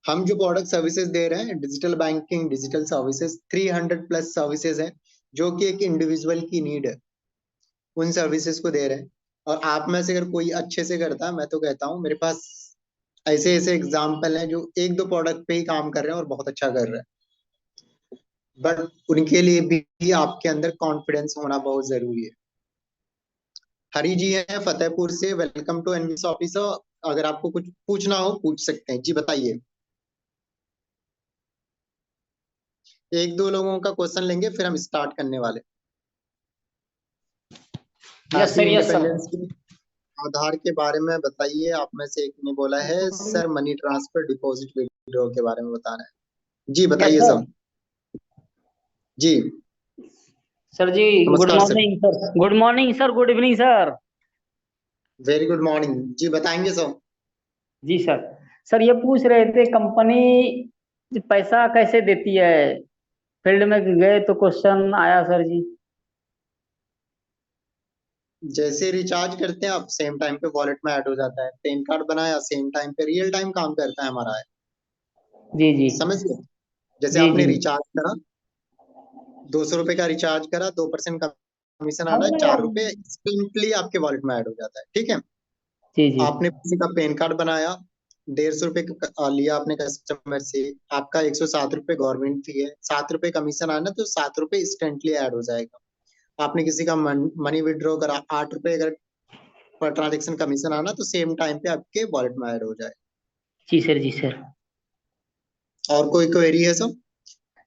हम जो product services दे रहे हैं, digital banking, digital services, 300 plus services हैं जो कि एक इंडिविजुअल की नीड है, उन सर्विसेज को दे रहे हैं। और आप में से अगर कोई अच्छे से करता है, मैं तो कहता हूँ मेरे पास ऐसे ऐसे एग्जाम्पल हैं जो एक दो प्रोडक्ट पे ही काम कर रहे हैं और बहुत अच्छा कर रहे हैं। बट उनके लिए भी आपके अंदर कॉन्फिडेंस होना बहुत जरूरी है। हरी जी हैं फतेहपुर से, वेलकम टू एनवीस ऑफिसर। अगर आपको कुछ पूछना हो पूछ सकते हैं जी, बताइए। एक दो लोगों का क्वेश्चन लेंगे फिर हम स्टार्ट करने वाले। Yes RC sir, yes sir. Independence के आधार के बारे में बताइए। आप में से एक ने बोला है sir money transfer deposit withdraw के बारे में बता रहे हैं जी, यस बताइए सर। सब। जी सर जी, गुड नमस्कार sir. Morning sir, good morning sir, good evening sir. Very good morning जी, बताएंगे सब। जी सर। सर ये पूछ रहे थे कंपनी पैसा कैसे देती है, फील्ड में गए तो क्वेश्चन आया सर जी। जैसे रिचार्ज करते हैं आप, सेम टाइम पे वॉलेट में ऐड हो जाता है। पैन कार्ड बनाया, सेम टाइम पे रियल टाइम काम करता है हमारा। जी जी। समझ गए। जैसे जी आपने जी। रिचार्ज करा, 200 रुपए का रिचार्ज करा, 2% कमीशन आना है, 4 रुपए इंस्टेंटली आपके वॉलेट में ऐड हो जाता है, ठीक है। जी जी। आपने किसी का पैन कार्ड बनाया, 150 रुपए लिया आपने कस्टमर से, आपका 107 रुपए गवर्नमेंट फी है, 7 रुपए कमीशन आना, तो 7 रुपए इंस्टेंटली ऐड हो जाएगा। आपने किसी का मनी विड्रॉ करा, 8 रुपए अगर पर ट्रांजेक्शन कमीशन आना, तो सेम टाइम पे आपके वॉलेट में ऐड हो जाए। जी सर, जी सर। और कोई क्वेरी है सब?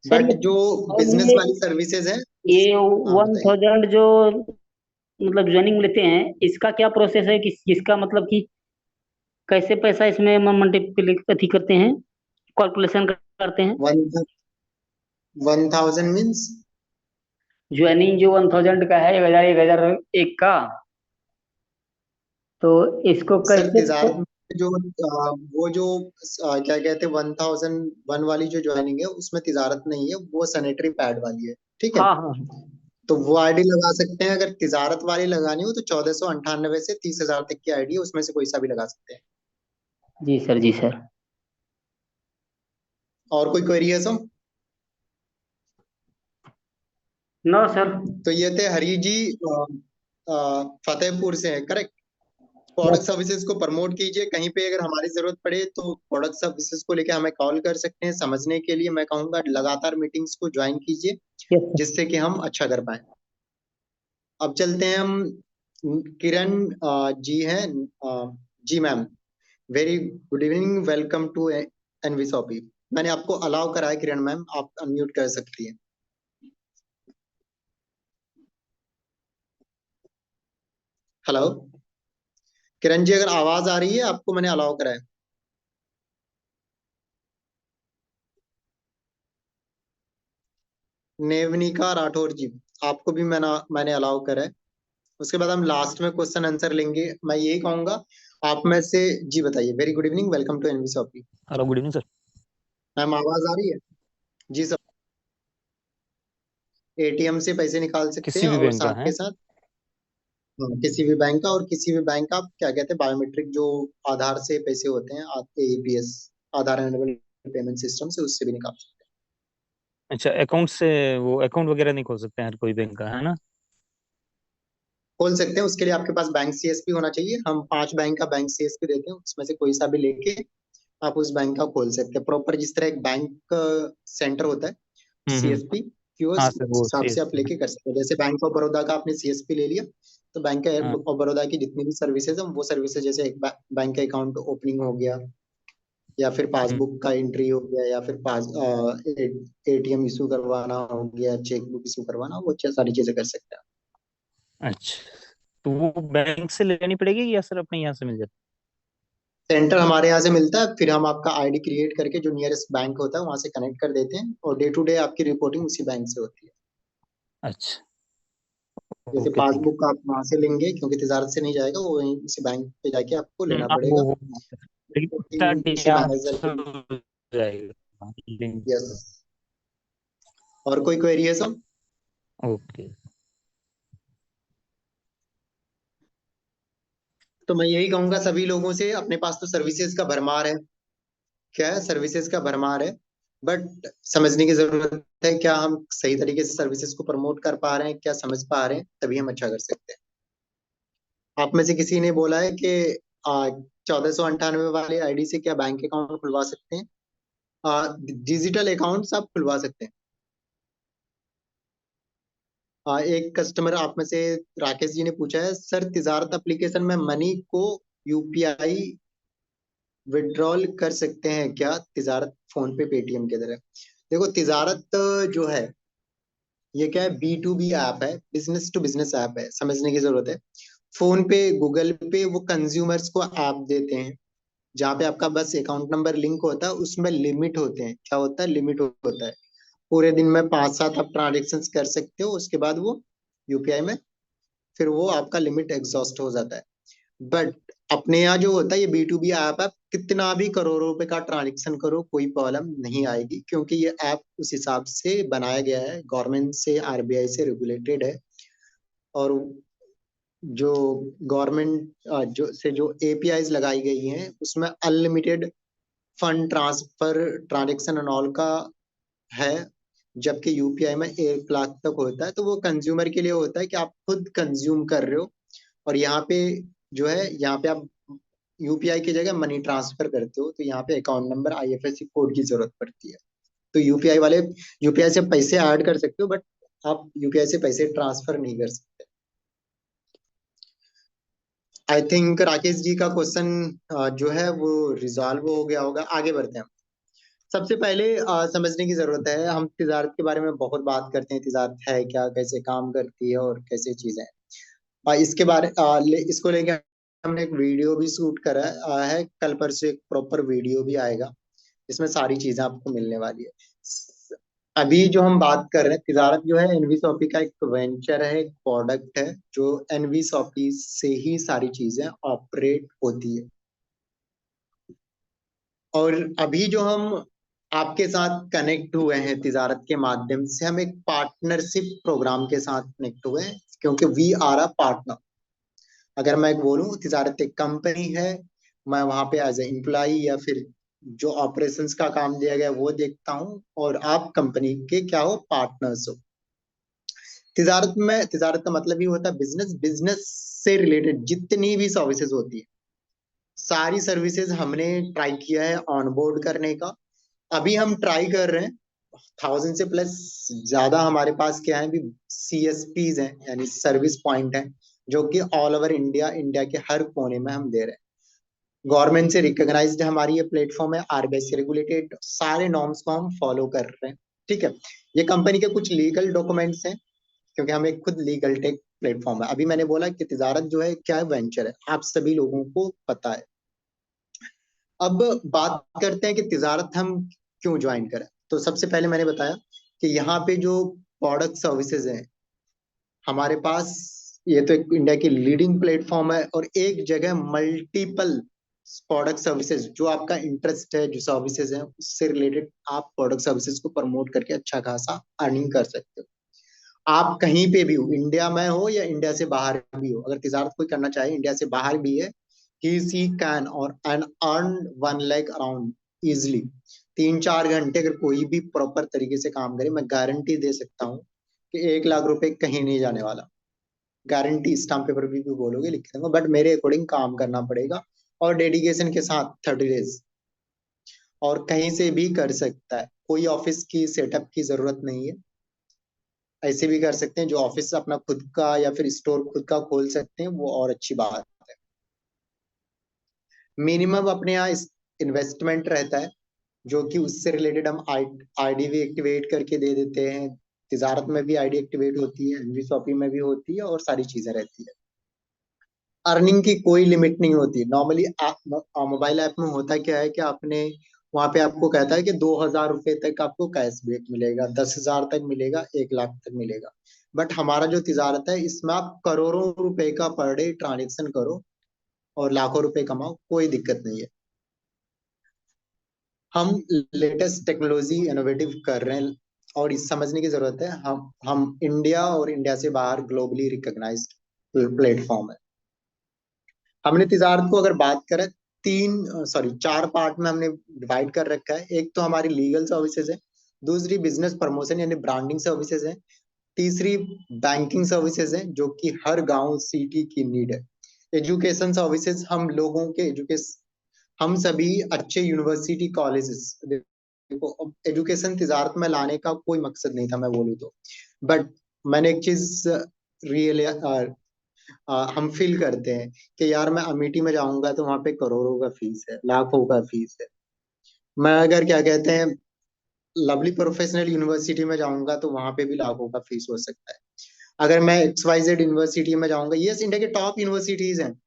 सर बट ये जो और बिजनेस वाली सर्विसेज है ये हाँ वन बताइए। थाउजेंड जो मतलब ज्वाइनिंग लेते हैं, इसका क्या प्रोसेस है, किसका मतलब कि कैसे पैसा इसमें मल्टीप्ली करते हैं, कैलकुलेशन करते हैं। 1000 मीन्स ज्वाइनिंग जो 1000 का है, 1000 1001 का, तो इसको सर कैसे। तिजारत में जो वो जो क्या कहते हैं, 1001 वाली जो ज्वाइनिंग है उसमें तिजारत नहीं है, वो सैनिटरी पैड वाली है, ठीक है। हाँ हाँ। तो वो आईडी लगा सकते हैं। अगर तिजारत वाली लगानी हो तो 1498 से 30,000 तक की आईडी है, उसमें से कोई सा भी लगा सकते हैं। जी सर, जी सर। और कोई क्वेरी है सर? No sir. तो ये थे हरी जी, फतेहपुर से है, करेक्ट। Product yes. सर्विसेज को प्रमोट कीजिए। कहीं पे अगर हमारी जरूरत पड़े तो प्रोडक्ट सर्विसेज को लेकर हमें कॉल कर सकते हैं। समझने के लिए मैं कहूंगा लगातार मीटिंग्स को ज्वाइन कीजिए, यस जिससे कि हम अच्छा कर पाए। अब चलते हैं हम। किरण जी हैं। जी ma'am, very good evening, welcome to NV Shoppy. मैंने आपको अलाउ करा है किरण मैम, आप अनम्यूट कर सकती हैं। हेलो किरण जी, अगर आवाज आ रही है आपको, मैंने अलाउ करा है। नेवनिका राठौर जी, आपको भी मैंने अलाउ करा है। उसके बाद हम लास्ट में क्वेश्चन आंसर लेंगे। मैं यही कहूंगा आप में से, जी बताइए। Very good evening, welcome to NV shoppy. Hello, good evening sir. Ma'am आवाज आ रही है? जी सर। एटीएम से पैसे निकाल सकते किसी हैं भी और बैंक का साथ के है? साथ किसी भी बैंक का, और किसी भी बैंक का आप क्या कहते हैं बायोमेट्रिक जो आधार से पैसे होते हैं आपके, एपीएस, आधार एनेबल पेमेंट सिस्टम से, उससे भी निकाल सकते अच्छा, अकाउंट से वो अकाउंट वगैरह नहीं खोल सकते हैं हर कोई बैंक का, है ना? हैं। खोल सकते हैं, उसके लिए आपके पास बैंक सीएसपी होना चाहिए। हम 5 बैंक का बैंक सीएसपी देते हैं, उसमें से कोई सा भी लेके आप उस बैंक का खोल सकते हैं प्रॉपर, जिस तरह एक बैंक सेंटर होता है, हम्म। सीएसपी हाँ कियोस्क, सर, उस वो हिसाब से आप CSP है। लेके कर सकते हैं। जैसे बैंक ऑफ बड़ौदा का आपने सीएसपी ले लिया, तो बैंक हाँ। ऑफ बड़ौदा की जितनी भी सर्विसेज है, वो सर्विसेज, जैसे एक बैंक का अकाउंट ओपनिंग हो गया, या फिर हम्म। पासबुक का एंट्री हो गया, या फिर पास एटीएम इशू करवाना हो गया, चेक बुक इशू करवाना, वो सारी चीजें कर सकते हैं। अच्छा, तो वो बैंक से लेनी पड़ेगी या सर अपने यहाँ से मिल जाती सेंटर हमारे यहाँ से मिलता है, फिर हम आपका आईडी क्रिएट करके जो नियरेस्ट बैंक होता है वहां से कनेक्ट कर देते हैं, और डे टू डे आपकी रिपोर्टिंग उसी बैंक से होती है। है? अच्छा। जैसे ओके, ठीक है। पासबुक आप वहां से लेंगे, क्योंकि तिजारत से नहीं जाएगा वो, वहीं उसी बैंक पे जाके आपको लेना हाँ, पड़ेगा। लेकिन रिपोर्टिंग स्टार्ट उसी यहाँ मैनेजर से के। हो जाएगा, हाँ, लिंक यस। से। और कोई क्वेरी है सर? ओके। तो मैं यही कहूंगा सभी लोगों से, अपने पास तो सर्विसेज का भरमार है, क्या है, सर्विसेज का भरमार है, बट समझने की जरूरत है क्या हम सही तरीके से सर्विसेज को प्रमोट कर पा रहे हैं, क्या समझ पा रहे हैं, तभी हम अच्छा कर सकते हैं। आप में से किसी ने बोला है कि 1498 वाले आईडी से क्या बैंक अकाउंट खुलवा सकते हैं? डिजिटल अकाउंट्स आप खुलवा सकते हैं। एक कस्टमर आप में से राकेश जी ने पूछा है, सर तिजारत एप्लीकेशन में मनी को यूपीआई विड्रॉल कर सकते हैं क्या, तिजारत फोन पे पेटीएम के तरह? देखो, तिजारत जो है ये क्या है, B2B ऐप है, बिजनेस टू बिजनेस ऐप है, समझने की जरूरत है। फोन पे, गूगल पे वो कंज्यूमर्स को ऐप देते हैं जहाँ पे आपका बस अकाउंट नंबर लिंक होता है, उसमें लिमिट होते हैं, क्या होता है, लिमिट होता है। पूरे दिन में 5-7 आप ट्रांजेक्शन कर सकते हो, उसके बाद वो यूपीआई में फिर वो आपका लिमिट एग्जॉस्ट हो जाता है। बट अपने यहाँ जो होता है ये B2B ऐप है, कितना भी करोड़ों रुपए का ट्रांजेक्शन करो कोई प्रॉब्लम नहीं आएगी, क्योंकि ये ऐप उस हिसाब से बनाया गया है, गवर्नमेंट से, आरबीआई से रेगुलेटेड है। और जो गवर्नमेंट जो एपीआईज लगाई गई हैं उसमें unlimited fund transfer, transaction and all का है। जबकि यूपीआई में 1 लाख तक होता है, तो वो कंज्यूमर के लिए होता है कि आप खुद कंज्यूम कर रहे हो। और यहाँ पे जो है, यहाँ पे आप यूपीआई की जगह मनी ट्रांसफर करते हो, तो यहाँ पे अकाउंट नंबर, आईएफएससी कोड की जरूरत पड़ती है। तो यूपीआई वाले यूपीआई से पैसे ऐड कर सकते हो, बट आप यूपीआई से पैसे ट्रांसफर नहीं कर सकते। आई थिंक राकेश जी का क्वेश्चन जो है वो रिजॉल्व हो गया होगा। आगे बढ़ते हैं। सबसे पहले समझने की जरूरत है, हम तिजारत के बारे में बहुत बात करते हैं, तिजारत है क्या, कैसे काम करती है और कैसे चीजें हैं। इसके इसको लेके हमने एक वीडियो भी शूट करा है, कल परसों एक प्रॉपर वीडियो भी आएगा, इसमें सारी चीजें आपको मिलने वाली है। अभी जो हम बात कर रहे हैं, तिजारत जो है एनवी शॉपी का एक वेंचर है, एक प्रोडक्ट है, जो एनवी शॉपी से ही सारी चीजें ऑपरेट होती है। और अभी जो हम आपके साथ कनेक्ट हुए हैं तिजारत के माध्यम से, हम एक पार्टनरशिप प्रोग्राम के साथ कनेक्ट हुए हैं, क्योंकि वी आर अ पार्टनर। अगर मैं बोलूं तिजारत एक कंपनी है, मैं वहां पे एज ए एम्प्लॉय या फिर जो ऑपरेशंस का काम दिया गया है वो देखता हूँ, और आप कंपनी के क्या हो, पार्टनर्स हो। तिजारत का मतलब ही होता है बिजनेस। बिजनेस से रिलेटेड जितनी भी सर्विसेज होती है, सारी सर्विसेज हमने ट्राई किया है ऑनबोर्ड करने का। अभी हम ट्राई कर रहे हैं, 1000 से प्लस ज्यादा हमारे पास क्या है, भी CSPs हैं, यानी सर्विस पॉइंट हैं, जो कि ऑल ओवर इंडिया, इंडिया के हर कोने में हम दे रहे हैं। गवर्नमेंट से रिकॉग्नाइज्ड हमारी ये प्लेटफॉर्म है, आरबीआई से रेगुलेटेड, सारे नॉर्म्स को हम फॉलो कर रहे हैं। ठीक है, ये कंपनी के कुछ लीगल डॉक्यूमेंट्स हैं, क्योंकि हम एक खुद लीगल टेक प्लेटफॉर्म है। अभी मैंने बोला कि तिजारत जो है क्या है, वेंचर है, आप सभी लोगों को पता है। अब बात करते हैं कि तिजारत हम क्यों ज्वाइन करें। तो सबसे पहले मैंने बताया कि यहाँ पे जो प्रोडक्ट सर्विसेज हैं हमारे पास, ये तो एक इंडिया की लीडिंग प्लेटफॉर्म है, और एक जगह मल्टीपल प्रोडक्ट सर्विसेज, जो आपका इंटरेस्ट है, जो सर्विसेज है उससे रिलेटेड, आप प्रोडक्ट सर्विसेज को प्रमोट करके अच्छा खासा अर्निंग कर सकते हो। आप कहीं पे भी हो, इंडिया में हो या इंडिया से बाहर भी हो, अगर तिजारत कोई करना चाहे इंडिया से बाहर भी है, ही कैन और and earn 1 lakh around easily. 3-4 घंटे अगर कोई भी प्रॉपर तरीके से काम करे, मैं गारंटी दे सकता हूँ कि 1 लाख रुपए कहीं नहीं जाने वाला। गारंटी स्टाम्प पेपर भी बोलोगे लिख दूंगा, बट मेरे अकॉर्डिंग काम करना पड़ेगा, और डेडिकेशन के साथ 30 डेज, और कहीं से भी कर सकता है, कोई ऑफिस की सेटअप की जरूरत नहीं है। ऐसे भी कर सकते हैं, जो ऑफिस अपना खुद का या फिर स्टोर खुद का खोल सकते हैं, वो और अच्छी बात है। मिनिमम अपने यहाँ इन्वेस्टमेंट रहता है, जो कि उससे रिलेटेड हम आईडी भी एक्टिवेट करके दे देते हैं। तिजारत में भी आईडी एक्टिवेट होती है, एनवी शॉपिंग में भी होती है, और सारी चीजें रहती है। अर्निंग की कोई लिमिट नहीं होती। नॉर्मली मोबाइल ऐप में होता क्या है कि आपने वहां पे आपको कहता है कि 2,000 रुपए तक आपको कैशबैक मिलेगा, 10,000 तक मिलेगा, 1 लाख तक मिलेगा। बट हमारा जो तिजारत है, इसमें आप करोड़ों रुपए का पर डे ट्रांजेक्शन करो और लाखों रुपए कमाओ, कोई दिक्कत नहीं है। हम लेटेस्ट टेक्नोलॉजी इनोवेटिव कर रहे हैं, और इस समझने की जरूरत है, हम इंडिया और इंडिया से बाहर ग्लोबली रिकॉग्नाइज्ड प्लेटफॉर्म है। हमने तिजारत को अगर बात करें चार पार्ट में हमने डिवाइड कर रखा है। एक तो हमारी लीगल सर्विसेज है, दूसरी बिजनेस प्रमोशन यानी ब्रांडिंग सर्विसेज है, तीसरी बैंकिंग सर्विसेज है जो कि हर गांव सिटी की नीड है, एजुकेशन सर्विसेज हम लोगों के एजुकेशन, हम सभी अच्छे यूनिवर्सिटी कॉलेजेस, देखो एजुकेशन तिजारत में लाने का कोई मकसद नहीं था मैं बोलूँ तो, बट मैंने एक चीज रियल हम फील करते हैं कि यार मैं अमेठी में जाऊंगा तो वहां पे करोड़ों का फीस है, लाखों का फीस है। मैं अगर क्या कहते हैं लवली प्रोफेशनल यूनिवर्सिटी में जाऊंगा तो वहां पे भी लाखों का फीस हो सकता है। अगर मैं XYZ यूनिवर्सिटी में जाऊंगा, यस इंडिया के टॉप यूनिवर्सिटीज हैं,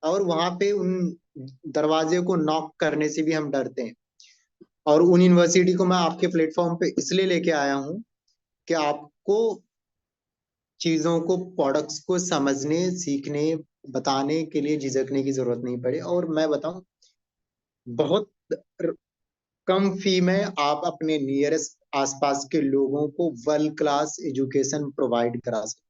और वहां पे उन दरवाजे को नॉक करने से भी हम डरते हैं। और उन यूनिवर्सिटी को मैं आपके प्लेटफॉर्म पे इसलिए लेके आया हूँ कि आपको चीजों को, प्रोडक्ट्स को समझने, सीखने, बताने के लिए झिझकने की जरूरत नहीं पड़े। और मैं बताऊं, बहुत र- कम फी में आप अपने नियरेस्ट आसपास के लोगों को वर्ल्ड क्लास एजुकेशन प्रोवाइड करा सकते।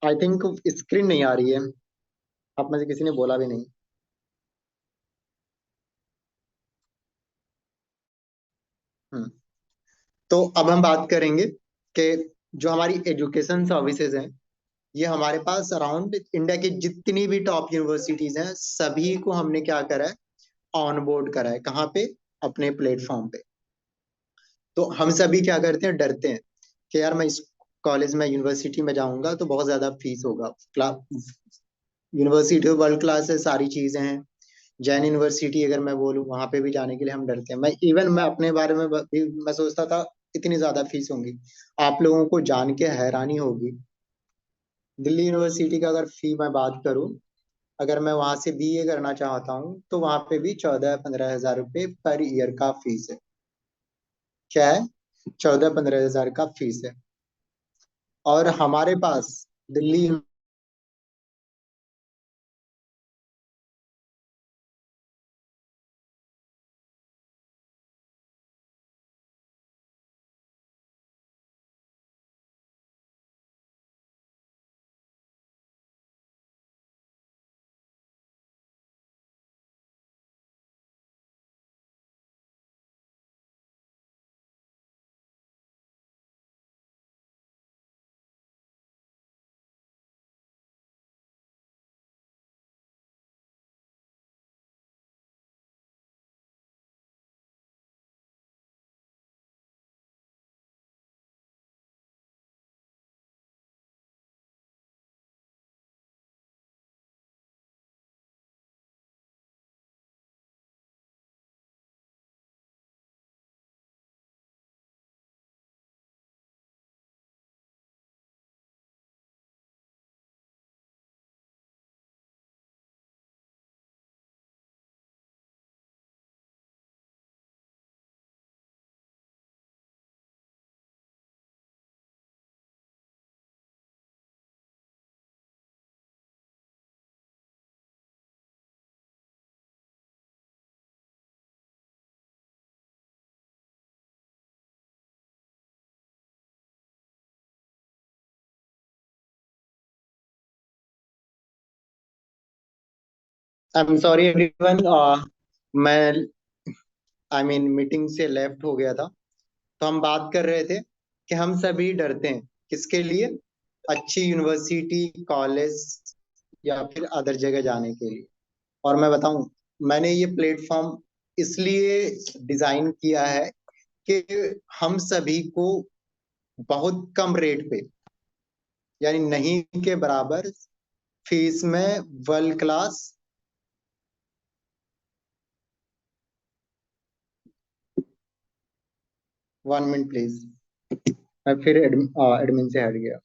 आई थिंक स्क्रीन नहीं आ रही है, आप में से किसी ने बोला भी नहीं। हम्म। तो अब हम बात करेंगे कि जो हमारी एजुकेशन सर्विसेज हैं, ये हमारे पास अराउंड इंडिया की जितनी भी टॉप यूनिवर्सिटीज हैं सभी को हमने क्या करा है, ऑन बोर्ड करा है। कहाँ पे? अपने प्लेटफॉर्म पे। तो हम सभी क्या करते हैं, डरते हैं कि यार मैं इस कॉलेज में, यूनिवर्सिटी में जाऊंगा तो बहुत ज्यादा फीस होगा। यूनिवर्सिटी वर्ल्ड क्लास है, सारी चीजें हैं। जैन यूनिवर्सिटी अगर मैं बोलूँ, वहां पे भी जाने के लिए हम डरते हैं। मैं अपने बारे में भी मैं सोचता था इतनी ज्यादा फीस होंगी। आप लोगों को जान के हैरानी होगी, दिल्ली यूनिवर्सिटी का अगर फी मैं बात करूं, अगर मैं वहां से BA करना चाहता हूँ तो वहां पे भी 14-15 हजार रुपये पर ईयर का फीस है। क्या है? 14-15 हजार का फीस है। और हमारे पास Delhi, I am sorry everyone, मैं मीटिंग से लेफ्ट हो गया था। तो हम बात कर रहे थे कि हम सभी डरते हैं किसके लिए, अच्छी यूनिवर्सिटी, कॉलेज या फिर अदर जगह जाने के लिए। और मैं बताऊं, मैंने ये प्लेटफॉर्म इसलिए डिजाइन किया है कि हम सभी को बहुत कम रेट पे, यानी नहीं के बराबर फीस में वर्ल्ड क्लास, 1 मिनट प्लीज, मैं फिर एडमिन से हट गया।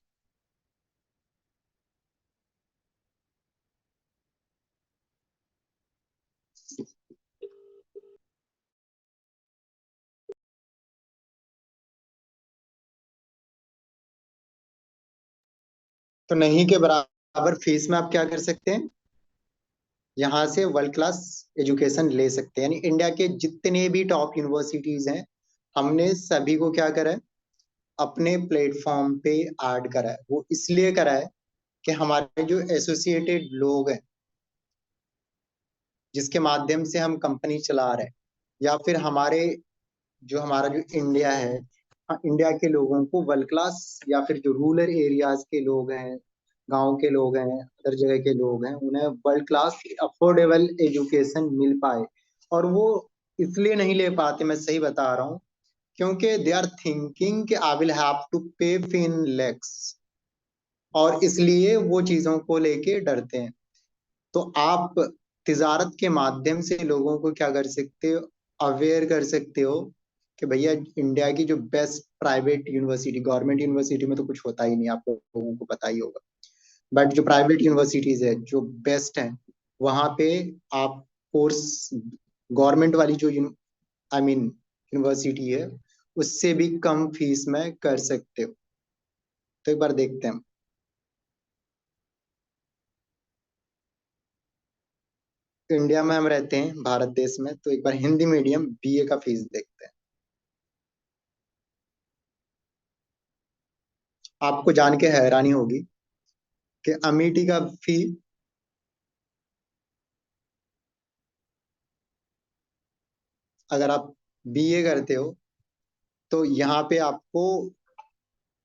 तो नहीं के बराबर फीस में आप क्या कर सकते हैं, यहाँ से वर्ल्ड क्लास एजुकेशन ले सकते हैं। यानी इंडिया के जितने भी टॉप यूनिवर्सिटीज हैं हमने सभी को क्या करा है, अपने प्लेटफॉर्म पे ऐड करा है। वो इसलिए करा है कि हमारे जो एसोसिएटेड लोग हैं, जिसके माध्यम से हम कंपनी चला रहे हैं, या फिर हमारा जो इंडिया है, हाँ, इंडिया के लोगों को वर्ल्ड क्लास, या फिर जो रूरल एरियाज के लोग हैं, गांव के लोग हैं, अदर जगह के लोग हैं, उन्हें वर्ल्ड क्लास अफोर्डेबल एजुकेशन मिल पाए। और वो इसलिए नहीं ले पाते, मैं सही बता रहा हूँ, क्योंकि दे आर थिंकिंग कि आई विल हैव टू पे इन लेक्स, और इसलिए वो चीजों को लेके डरते हैं। तो आप तिजारत के माध्यम से लोगों को क्या कर सकते हो, अवेयर कर सकते हो कि भैया इंडिया की जो best private university, government university में तो कुछ होता ही नहीं, आप लोगों को पता ही होगा, बट जो प्राइवेट यूनिवर्सिटीज है जो बेस्ट है, वहां पे आप कोर्स गवर्नमेंट वाली जो आई मीन यूनिवर्सिटी है, उससे भी कम फीस में कर सकते हो। तो एक बार देखते हैं। इंडिया में हम रहते हैं, भारत देश में, तो एक बार हिंदी मीडियम बीए का फीस देखते हैं। आपको जान के हैरानी होगी कि अमेठी का फी, अगर आप बीए करते हो, तो यहाँ पे आपको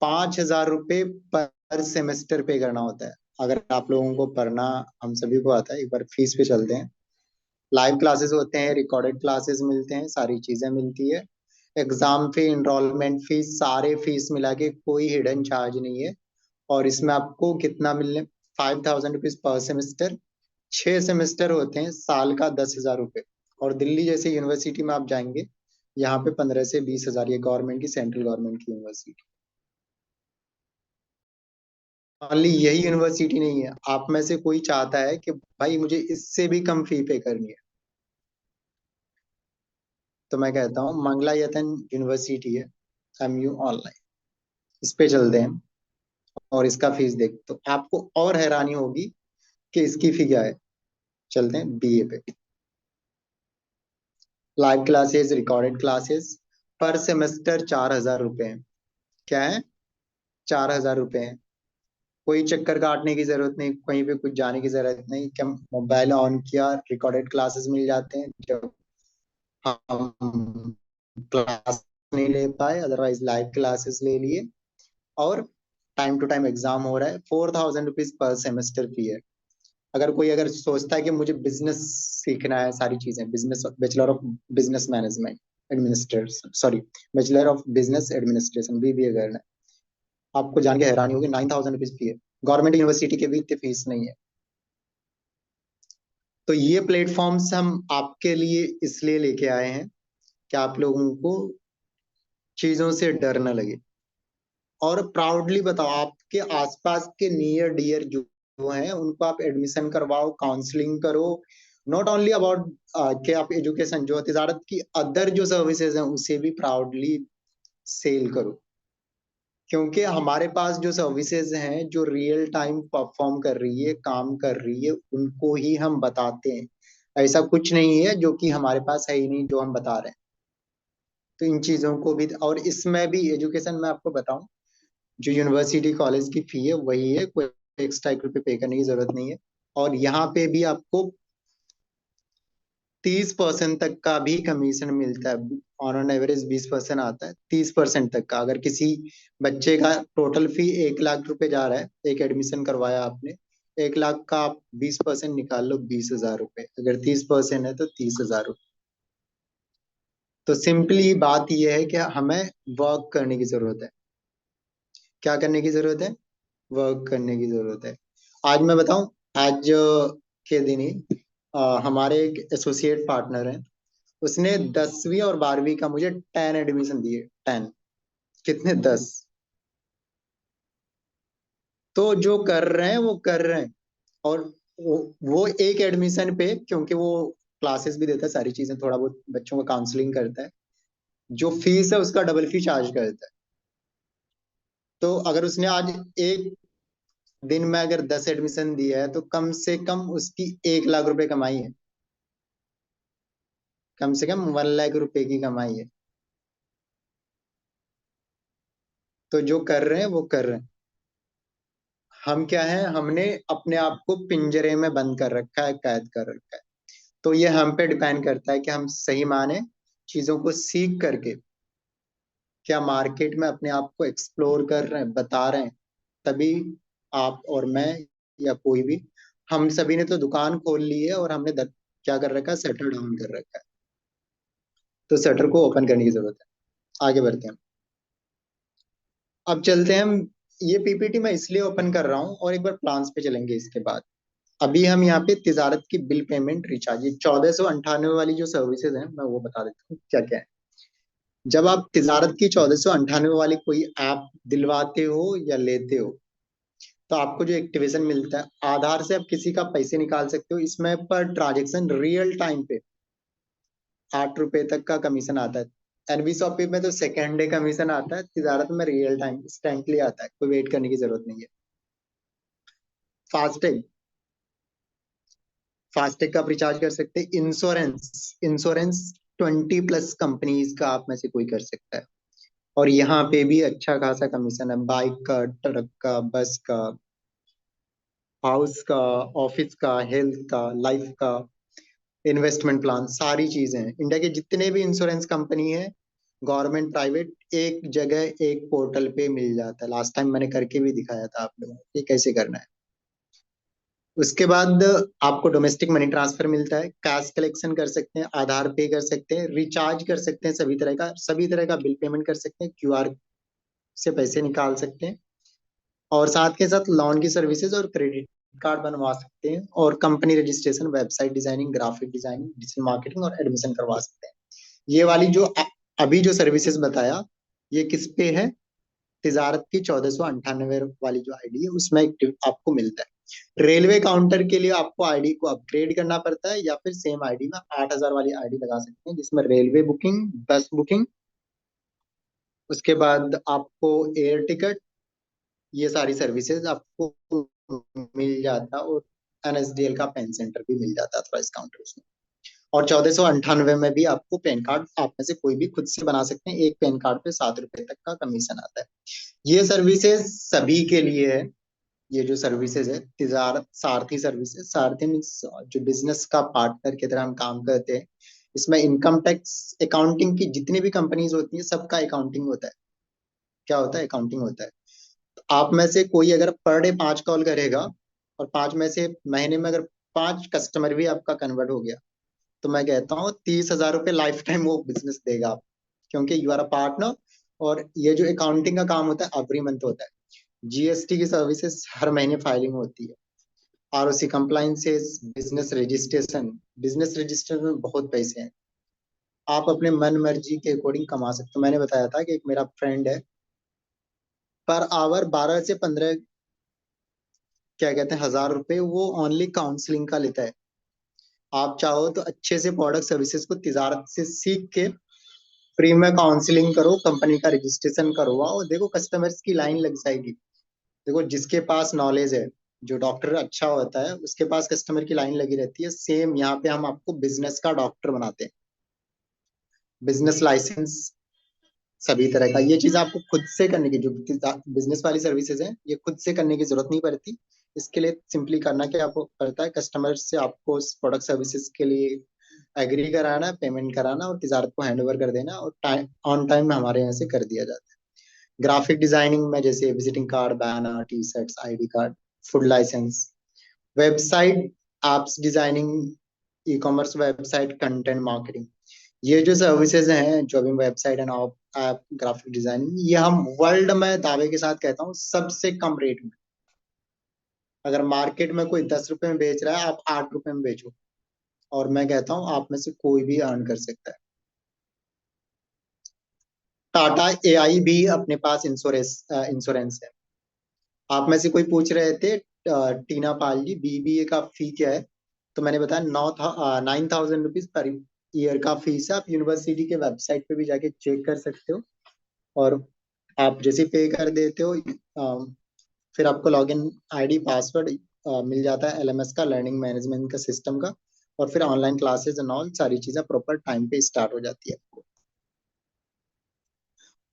5,000 रुपये पर सेमेस्टर पे करना होता है। अगर आप लोगों को पढ़ना, हम सभी को आता है, एक बार फीस पे चलते हैं। लाइव क्लासेस होते हैं, रिकॉर्डेड क्लासेस मिलते हैं, सारी चीजें मिलती है। एग्जाम फी, इनरोलमेंट फीस, सारे फीस मिला के कोई हिडन चार्ज नहीं है। और इसमें आपको कितना मिलने, 5,000 रुपीज पर सेमेस्टर। 6 सेमेस्टर होते हैं, साल का 10,000 रुपये। और दिल्ली जैसे यूनिवर्सिटी में आप जाएंगे, यहाँ पे 15 से 20 हजार, ये गवर्नमेंट की, सेंट्रल गवर्नमेंट की यूनिवर्सिटी। ओनली यही यूनिवर्सिटी नहीं है, आप में से कोई चाहता है कि भाई मुझे इससे भी कम फी पे करनी है, तो मैं कहता हूँ मंगलायतन यूनिवर्सिटी है, MU ऑनलाइन, इस पे चलते हैं और इसका फीस देख, तो आपको और हैरानी होगी कि इसकी फी क्या है। चलते हैं बीए पे। लाइव क्लासेस, रिकॉर्डेड क्लासेस, पर सेमेस्टर 4,000 रुपये है। क्या है? 4,000 रुपये है। कोई चक्कर काटने की जरूरत नहीं, कहीं पे कुछ जाने की जरूरत नहीं, क्या मोबाइल ऑन किया, रिकॉर्डेड क्लासेस मिल जाते हैं जब हम क्लास नहीं ले पाए, अदरवाइज लाइव क्लासेस ले लिए। और टाइम टू टाइम एग्जाम हो रहा है। 4,000 रुपीज पर सेमेस्टर फी है। अगर सोचता है कि मुझे बिजनेस सीखना है, सारी चीजें business, bachelor of business management administration, sorry, bachelor of business administration, BBA करना है, आपको जान के हैरानी होगी, 9,000 रुपीज फी है। गवर्नमेंट यूनिवर्सिटी के भी इतनी फीस नहीं है। तो ये प्लेटफॉर्म्स हम आपके लिए इसलिए लेके आए हैं कि आप लोगों को चीजों से डर न लगे। और प्राउडली बताओ, आपके आसपास के नियर डियर जो हैं, उनको आप एडमिशन करवाओ, काउंसलिंग करो। नॉट ओनली अबाउट कि आप एजुकेशन, जो तिजारत की अदर जो सर्विसेज हैं उसे भी प्राउडली सेल करो। क्योंकि हमारे पास जो सर्विसेज हैं जो रियल टाइम परफॉर्म कर रही है, काम कर रही है, उनको ही हम बताते हैं। ऐसा कुछ नहीं है जो कि हमारे पास है ही नहीं जो हम बता रहे हैं। तो इन चीजों को भी, और इसमें भी एजुकेशन में आपको बताऊं, जो यूनिवर्सिटी कॉलेज की फी है वही है, कोई एक्स्ट्रा 1 रुपये पे करने की जरूरत नहीं है। और यहाँ पे भी आपको 30% तक का भी कमीशन मिलता है। ऑन एवरेज 20% आता है, 30% तक का। अगर किसी बच्चे का टोटल फी 1 लाख रुपए जा रहा है, एक एडमिशन करवाया आपने, 1 लाख का आप 20% निकाल लो, 20,000 रुपए। अगर 30% है तो 30,000 रुपए। तो सिंपली बात यह है कि हमें वर्क करने की जरूरत है। क्या करने की जरूरत है? वर्क करने की जरूरत है। आज मैं बताऊं, आज के दिन ही हमारे एक एसोसिएट पार्टनर है, उसने 10वीं और 12वीं का मुझे 10 एडमिशन दिए, 10। कितने? 10। तो जो कर रहे हैं वो कर रहे हैं। और वो एक एडमिशन पे, क्योंकि वो क्लासेस भी देता है, सारी चीजें, थोड़ा बहुत बच्चों का काउंसलिंग करता है, जो फीस है उसका डबल फी चार्ज करता है। तो अगर उसने आज एक दिन में अगर 10 एडमिशन दिया है, तो कम से कम उसकी 1 लाख रुपए कमाई है। कम से कम 1 लाख रुपए की कमाई है। तो जो कर रहे हैं वो कर रहे हैं। हम क्या है, हमने अपने आप को पिंजरे में बंद कर रखा है, कैद कर रखा है। तो ये हम पे डिपेंड करता है कि हम सही माने चीजों को सीख करके क्या मार्केट में अपने आप को एक्सप्लोर कर रहे हैं, बता रहे हैं। तभी आप और मैं या कोई भी, हम सभी ने तो दुकान खोल ली है और हमने क्या कर रखा है, शटर डाउन कर रखा है। तो शटर को ओपन करने की जरूरत है। आगे बढ़ते हैं। अब चलते हैं हम। ये पीपीटी मैं इसलिए ओपन कर रहा हूँ और एक बार प्लान्स पे चलेंगे इसके बाद। अभी हम यहाँ पे तिजारत की बिल पेमेंट रिचार्ज, ये 1498 वाली जो सर्विसेज हैं, मैं वो बता देता हूँ क्या क्या है। जब आप तिजारत की 1498 वाली कोई ऐप दिलवाते हो या लेते हो, तो आपको जो एक्टिवेशन मिलता है, आधार से आप किसी का पैसे निकाल सकते हो। इसमें पर ट्रांजेक्शन रियल टाइम पे 8 रुपए तक का कमीशन आता है। एनबी शॉपी में तो सेकेंड डे कमीशन आता है, तिजारत में रियल टाइम इंस्टेंटली आता है, कोई वेट करने की जरूरत नहीं है। फास्टैग, फास्टैग का आप रिचार्ज कर सकते हैं। इंश्योरेंस, इंश्योरेंस 20+ कंपनीज का आप में से कोई कर सकता है। और यहाँ पे भी अच्छा खासा कमीशन है, बाइक का, ट्रक का, बस का, हाउस का, ऑफिस का, हेल्थ का, लाइफ का, इन्वेस्टमेंट प्लान, सारी चीजें हैं। इंडिया के जितने भी इंश्योरेंस कंपनी है, गवर्नमेंट प्राइवेट, एक जगह एक पोर्टल पे मिल जाता है। लास्ट टाइम मैंने करके भी दिखाया था आप लोगों को ये कैसे करना है। उसके बाद आपको डोमेस्टिक मनी ट्रांसफर मिलता है, कैश कलेक्शन कर सकते हैं, आधार पे कर सकते हैं, रिचार्ज कर सकते हैं, सभी तरह का बिल पेमेंट कर सकते हैं, क्यूआर से पैसे निकाल सकते हैं। और साथ के साथ लोन की सर्विसेज और क्रेडिट कार्ड बनवा सकते हैं, और company registration, website designing, graphic designing, digital marketing और एडमिशन करवा सकते हैं। ये वाली जो अभी जो सर्विसेज बताया, ये किस पे है, तिजारत की 1498 वाली जो आईडी है उसमें आपको मिलता है। रेलवे काउंटर के लिए आपको आईडी को अपग्रेड करना पड़ता है, या फिर सेम आईडी में 8000 वाली आईडी लगा सकते हैं, जिसमें रेलवे बुकिंग, बस बुकिंग, उसके बाद आपको एयर टिकट, ये सारी सर्विसेज आपको मिल जाता है। और एनएसडीएल का पेन सेंटर भी मिल जाता है अथराइज काउंटर्स में। और 1498 में भी आपको पेन कार्ड आप में से कोई भी खुद से बना सकते हैं। एक पेन कार्ड पे 7 रुपए तक का कमीशन आता है। ये सर्विसेज सभी के लिए है। ये जो सर्विसेज है, तिजारत सारथी सर्विसेज, सारथी मीन्स जो बिजनेस का पार्टनर की तरह हम काम करते हैं। इसमें इनकम टैक्स, अकाउंटिंग की जितनी भी कंपनीज होती है, सबका अकाउंटिंग होता है। क्या होता है, अकाउंटिंग होता है। तो आप में से कोई अगर पर डे 5 कॉल करेगा, और 5 में से महीने में अगर 5 कस्टमर भी आपका कन्वर्ट हो गया, तो मैं कहता हूँ 30,000 रुपये लाइफ टाइम वो बिजनेस देगा आप, क्योंकि यू आर अ पार्टनर। और ये जो अकाउंटिंग का काम होता है एवरी मंथ होता है। जीएसटी की सर्विसेज हर महीने फाइलिंग होती है। आरओसी कंप्लाइंसेस, बिजनेस रजिस्ट्रेशन में बहुत पैसे हैं। आप अपने मन मर्जी के अकॉर्डिंग कमा सकते हो। मैंने बताया था कि एक मेरा फ्रेंड है, पर आवर 12 से 15, क्या कहते हैं, 1000 रुपये वो ओनली काउंसलिंग का लेता है। आप चाहो तो अच्छे से प्रोडक्ट सर्विसेज को तिजारत से सीख के फ्री में काउंसलिंग करो, कंपनी का रजिस्ट्रेशन करवाओ, देखो कस्टमर्स की लाइन लग जाएगी। देखो जिसके पास नॉलेज है, जो डॉक्टर अच्छा होता है, उसके पास कस्टमर की लाइन लगी रहती है। सेम यहाँ पे हम आपको बिजनेस का डॉक्टर बनाते हैं। बिजनेस लाइसेंस, सभी तरह का, ये चीज आपको खुद से करने की, जो बिजनेस वाली सर्विसेज है, ये खुद से करने की जरूरत नहीं पड़ती। इसके लिए सिंपली करना क्या आपको पड़ता है, कस्टमर से आपको प्रोडक्ट सर्विसेज के लिए एग्री कराना, पेमेंट कराना और तिजारत को हैंड ओवर कर देना, और टाइम ऑन टाइम में हमारे यहाँ से कर दिया जाता है। ग्राफिक डिजाइनिंग में जैसे visiting card, banner, T shirts, ID card, food licence, website apps designing, e commerce website content marketing, ये जो सर्विसेज हैं, जो अभी website and app graphic designing, ये हम वर्ल्ड में दावे के साथ कहता हूँ सबसे कम रेट में। अगर मार्केट में कोई 10 रुपए में बेच रहा है, आप 8 रुपए में बेचो, और मैं कहता हूँ आप में से कोई भी अर्न कर सकता है। टाटा एआई भी अपने पास इंश्योरेंस है। आप में से कोई पूछ रहे थे, टीना पाल जी, बीबीए का फी क्या है, तो मैंने बताया 9,000 रुपीज पर ईयर का फीस है। आप यूनिवर्सिटी के वेबसाइट पे भी जाके चेक कर सकते हो। और आप जैसे पे कर देते हो, फिर आपको लॉगिन आईडी, पासवर्ड मिल जाता है एलएमएस का, लर्निंग मैनेजमेंट का सिस्टम का। और फिर ऑनलाइन क्लासेस एंड ऑल सारी चीजें प्रॉपर टाइम पे स्टार्ट हो जाती है।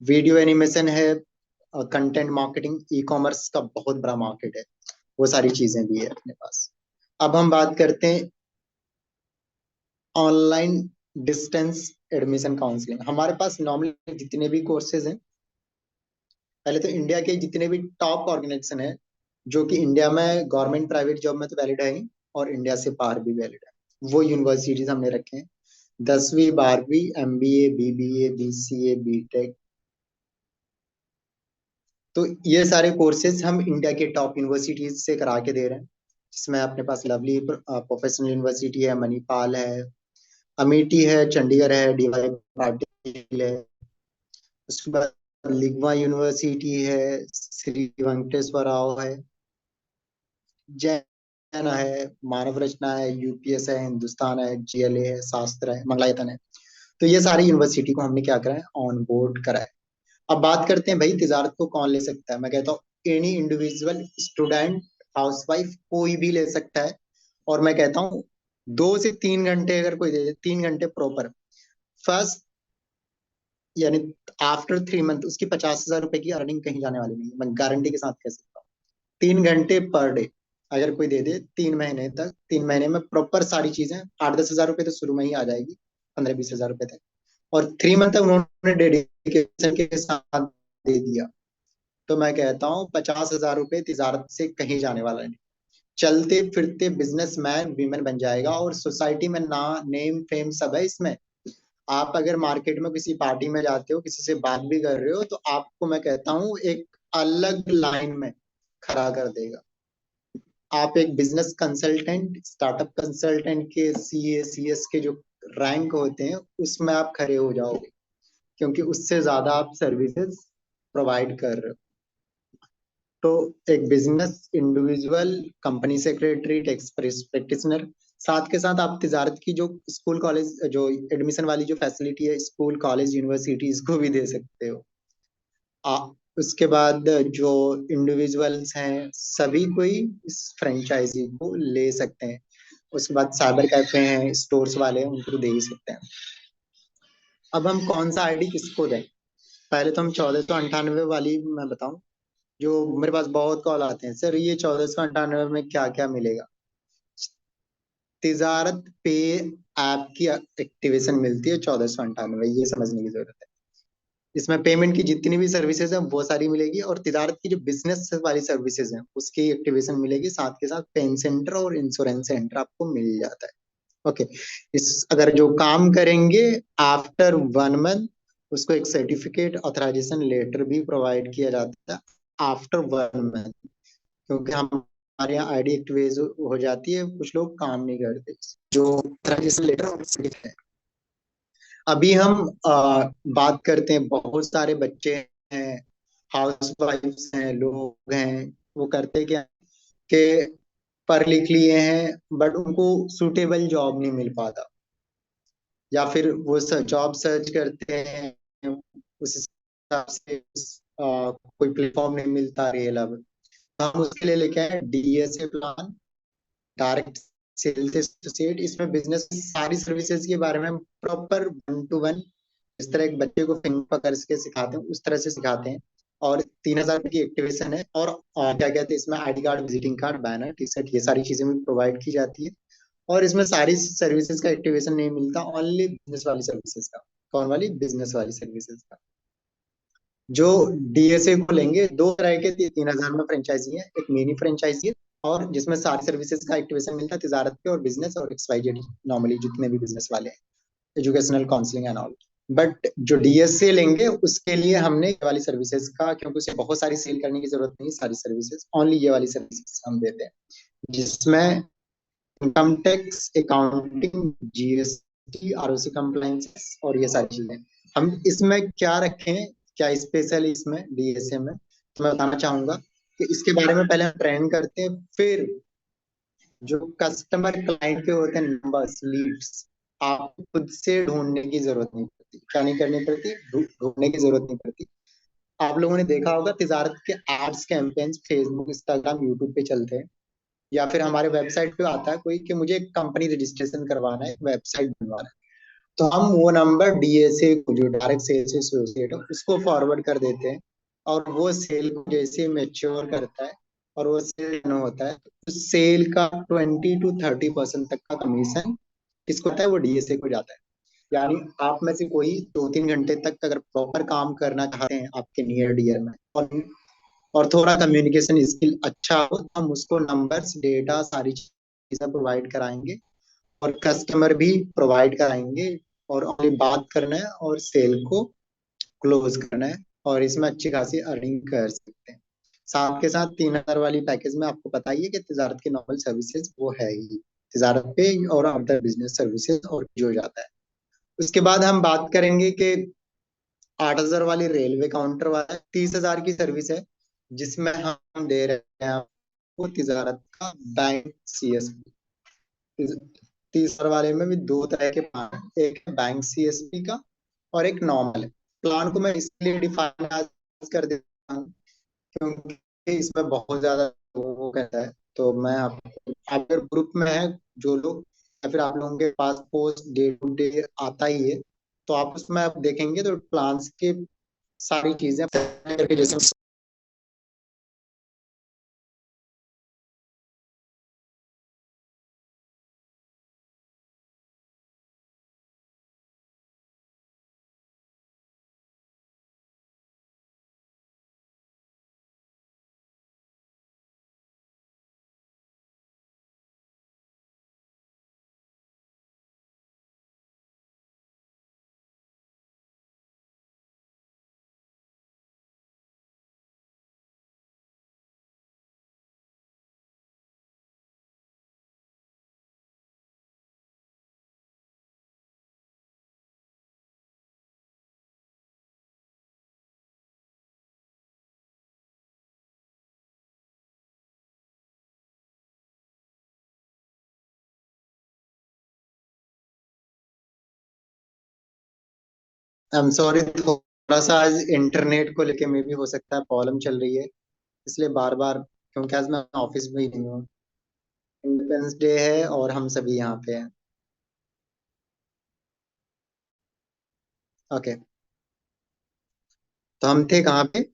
वीडियो एनिमेशन है, कंटेंट मार्केटिंग, ई कॉमर्स का बहुत बड़ा मार्केट है, वो सारी चीजें भी है अपने पास। अब हम बात करते हैं ऑनलाइन डिस्टेंस एडमिशन काउंसलिंग। हमारे पास नॉर्मली जितने भी कोर्सेज हैं, पहले तो इंडिया के जितने भी टॉप ऑर्गेनाइजेशन है, जो कि इंडिया में गवर्नमेंट प्राइवेट जॉब में तो वैलिड है ही, और इंडिया से बाहर भी वैलिड है, वो यूनिवर्सिटीज हमने रखे हैं। 10वीं 12वीं, MBA, BBA, BCA, BTech, तो ये सारे कोर्सेज हम इंडिया के टॉप यूनिवर्सिटीज से करा के दे रहे हैं, जिसमें अपने पास लवली प्रोफेशनल यूनिवर्सिटी है, मणिपाल है, अमेठी है, चंडीगढ़ है, DY पाटिल है, उसके बाद लिगवा यूनिवर्सिटी है, श्री वेंकटेश्वर राव है, जैन है, मानव रचना है, UPS है, हिंदुस्तान है, GLA है, शास्त्र है, मंगलायतन है। तो ये सारी यूनिवर्सिटी को हमने क्या करा है, ऑन बोर्ड करा है। अब बात करते हैं भाई तिजारत को कौन ले सकता है। मैं कहता हूँ एनी इंडिविजुअल, स्टूडेंट, हाउसवाइफ, कोई भी ले सकता है। और मैं कहता हूँ 2 से 3 घंटे अगर कोई दे दे, 3 घंटे प्रॉपर, फर्स्ट यानी आफ्टर 3 मंथ उसकी 50,000 रुपए की अर्निंग कहीं जाने वाली नहीं है, मैं गारंटी के साथ कह सकता हूँ। 3 घंटे पर डे अगर कोई दे दे 3 महीने तक, 3 महीने में प्रॉपर सारी चीजें, 8-10 हजार रुपए तो शुरू में ही आ जाएगी, 15-20 हजार रुपए तक, और 3 मंथ तक उन्होंने डेडिकेशन के साथ दे दिया, तो मैं कहता हूँ 50,000 रुपए तिजारत से कहीं जाने वाला नहीं, चलते फिरते बिजनेसमैन वीमेन बन जाएगा, और सोसाइटी में ना नेम फेम सब है इसमें। आप अगर मार्केट में किसी पार्टी में जाते हो, किसी से बात भी कर रहे हो, तो आपको मैं कहता हूँ एक अलग लाइन में खड़ा कर देगा। आप एक बिजनेस कंसल्टेंट, स्टार्टअप कंसल्टेंट के CA CS के जो रैंक होते हैं उसमें आप खड़े हो जाओगे, क्योंकि उससे ज्यादा आप सर्विसेज प्रोवाइड कर रहे हो। तो एक business individual, company secretary, tax practitioner, साथ के साथ आप तिजारत की जो स्कूल कॉलेज जो एडमिशन वाली जो फैसिलिटी है, स्कूल कॉलेज यूनिवर्सिटीज को भी दे सकते हो। आ, उसके बाद जो इंडिविजुअल्स हैं सभी कोई इस फ्रेंचाइजी को ले सकते हैं। उसके बाद साइबर कैफे हैं, स्टोर्स वाले हैं, उनको दे ही सकते हैं। अब हम कौन सा ID किसको दें? पहले तो हम 1498 वाली मैं बताऊं, जो मेरे पास बहुत कॉल आते हैं, सर ये 1498 में क्या क्या मिलेगा। तिजारत पे ऐप की एक्टिवेशन मिलती है 1498, ये समझने की जरूरत है। इसमें पेमेंट की जितनी भी सर्विसेज हैं वो सारी मिलेगी, और तिजारत की जो बिजनेस वाली सर्विसेज हैं उसकी एक्टिवेशन मिलेगी, साथ के साथ पेन सेंटर और इंश्योरेंस सेंटर आपको मिल जाता है। ओके, इस अगर जो काम करेंगे आफ्टर 1 मंथ, उसको एक सर्टिफिकेट ऑथराइजेशन लेटर भी प्रोवाइड किया जाता है आफ्टर 1 मंथ, क्योंकि हम हमारे यहाँ ID एक्टिवेट हो जाती है, कुछ लोग काम नहीं करते, जो ऑथराइजेशन लेटर और सर्टिफिकेट है। अभी हम बात करते हैं, बहुत सारे बच्चे हैं, हाउस वाइफ्स हैं, लोग हैं, वो करते क्या कि पढ़ लिख लिए हैं बट उनको सूटेबल जॉब नहीं मिल पाता, या फिर वो जॉब सर्च करते हैं, उस हिसाब से कोई प्लेटफॉर्म नहीं मिलता रियल। अब तो हम उसके लिए लेके आए DSA plan, direct sales associate. इसमें बिजनेस सारी सर्विसेज के बारे में प्रॉपर 1 to 1, इस तरह एक बच्चे को फिंगर पकड़ के सिखाते हैं उस तरह से सिखाते हैं। और 3,000 रुपए की एक्टिवेशन है, और क्या कहते हैं इसमें ID card, visiting card, banner, T-shirt, ये सारी चीजें भी प्रोवाइड की जाती है। और इसमें सारी सर्विसेज का एक्टिवेशन नहीं मिलता, ओनली बिजनेस वाली सर्विसेज का। कौन वाली? बिजनेस वाली सर्विसेज का। जो DSA को लेंगे, 2 तरह के 3,000 में फ्रेंचाइजी है, एक मिनी फ्रेंचाइजी है, और जिसमें सारी सर्विसेज का एक्टिवेशन मिलता है तिजारत के और बिजनेस और XYZ, नॉर्मली जितने भी बिजनेस वाले हैं, educational counselling and all. But जो DSA लेंगे उसके लिए हमने ये वाली सर्विसेज का, क्योंकि उसे बहुत सारी सेल करने की जरूरत नहीं, सारी सर्विसेज ओनली ये वाली सर्विसेज हम देते हैं, जिसमें income tax, accounting, GST, ROC compliance और ये सारी चीजें। हम इसमें क्या रखें, क्या स्पेशल इसमें DSA में, तो मैं बताना चाहूंगा कि इसके बारे में पहले हम ट्रेन करते हैं, फिर जो कस्टमर क्लाइंट के होते हैं नंबर्स, लीड्स, आपको खुद से ढूंढने की जरूरत नहीं पड़ती। क्या नहीं करनी पड़ती? ढूंढने की जरूरत नहीं पड़ती। आप लोगों ने देखा होगा तिजारत के ads campaigns Facebook, Instagram, YouTube पे चलते हैं, या फिर हमारे वेबसाइट पे आता है कोई कि मुझे एक कंपनी रजिस्ट्रेशन करवाना है, वेबसाइट बनवाना है, तो हम वो नंबर DSA को, जो डायरेक्ट सेल्स एसोसिएट है, उसको फॉरवर्ड कर देते हैं, और वो सेल को जैसे मैच्योर करता है और वो सेल होता है, तो सेल का 20 to 30% तक का कमीशन किसको होता है, वो डीएसए को जाता है। यानी आप में से कोई 2-3 घंटे तक अगर प्रॉपर काम करना चाहते हैं आपके नियर डियर में, और थोड़ा कम्युनिकेशन स्किल अच्छा हो, तो हम उसको नंबर्स, डेटा, सारी चीजें प्रोवाइड कराएंगे और कस्टमर भी प्रोवाइड कराएंगे, और ओनली बात करना है और सेल को क्लोज करना है, और इसमें अच्छी खासी अर्निंग कर सकते हैं। साथ के साथ 3,000 वाली पैकेज में आपको पता ही है कि तिजारत की नॉर्मल सर्विसेज वो है ही, तिजारत पे और अदर बिजनेस सर्विसेज और जो जाता है। उसके बाद हम बात करेंगे कि 8,000 वाली रेलवे काउंटर वाला 30,000 की सर्विस है, जिसमें हम दे रहे हैं आपको तिजारत का बैंक सीएसपी। 30,000 वाले में भी दो तरह के प्लान हैं, एक है बैंक सीएसपी का और एक नॉर्मल है। प्लान को मैं इसलिए डिफाइन कर देता हूँ क्योंकि इसमें बहुत ज्यादा लोगों को कहता है, तो मैं आप अगर ग्रुप में है जो लोग, या फिर आप लोगों के पास पोस्ट डे टू डे आता ही है, तो आप उसमें आप देखेंगे तो प्लान्स के सारी चीजें करके, जैसे आई एम सॉरी, थोड़ा सा आज इंटरनेट को लेके में भी हो सकता है प्रॉब्लम चल रही है, इसलिए बार बार, क्योंकि आज मैं ऑफिस में ही नहीं हूँ, इंडिपेंडेंस डे है और हम सभी यहाँ पे हैं। ओके, तो हम थे कहाँ पे,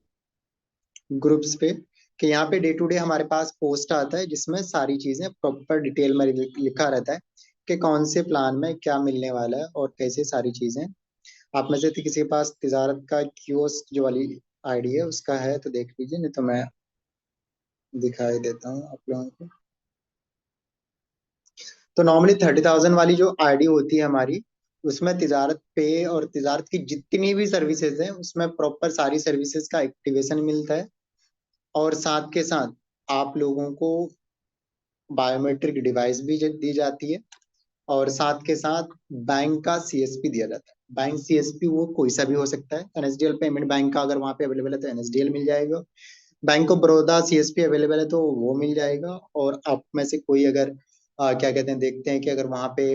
ग्रुप्स पे, कि यहाँ पे डे टू डे हमारे पास पोस्ट आता है जिसमें सारी चीजें प्रॉपर डिटेल में लिखा रहता है कि कौन से प्लान में क्या मिलने वाला है और कैसे सारी चीजें। आप में से किसी के पास तिजारत का कियोस्क जो वाली आईडी है उसका है तो देख लीजिए, नहीं तो मैं दिखाई देता हूँ आप लोगों को। तो नॉर्मली 30,000 वाली जो आईडी होती है हमारी, उसमें तिजारत पे और तिजारत की जितनी भी सर्विसेज हैं उसमें प्रॉपर सारी सर्विसेज का एक्टिवेशन मिलता है, और साथ के साथ आप लोगों को बायोमेट्रिक डिवाइस भी दी जाती है, और साथ के साथ बैंक का सीएसपी दिया जाता है। बैंक सीएसपी वो कोई सा भी हो सकता है, एनएसडीएल पेमेंट बैंक का अगर वहाँ पे अवेलेबल है तो एनएसडीएल मिल जाएगा, bank of Baroda CSP available है तो वो मिल जाएगा, और आप में से कोई अगर क्या कहते हैं, देखते हैं कि अगर वहाँ पे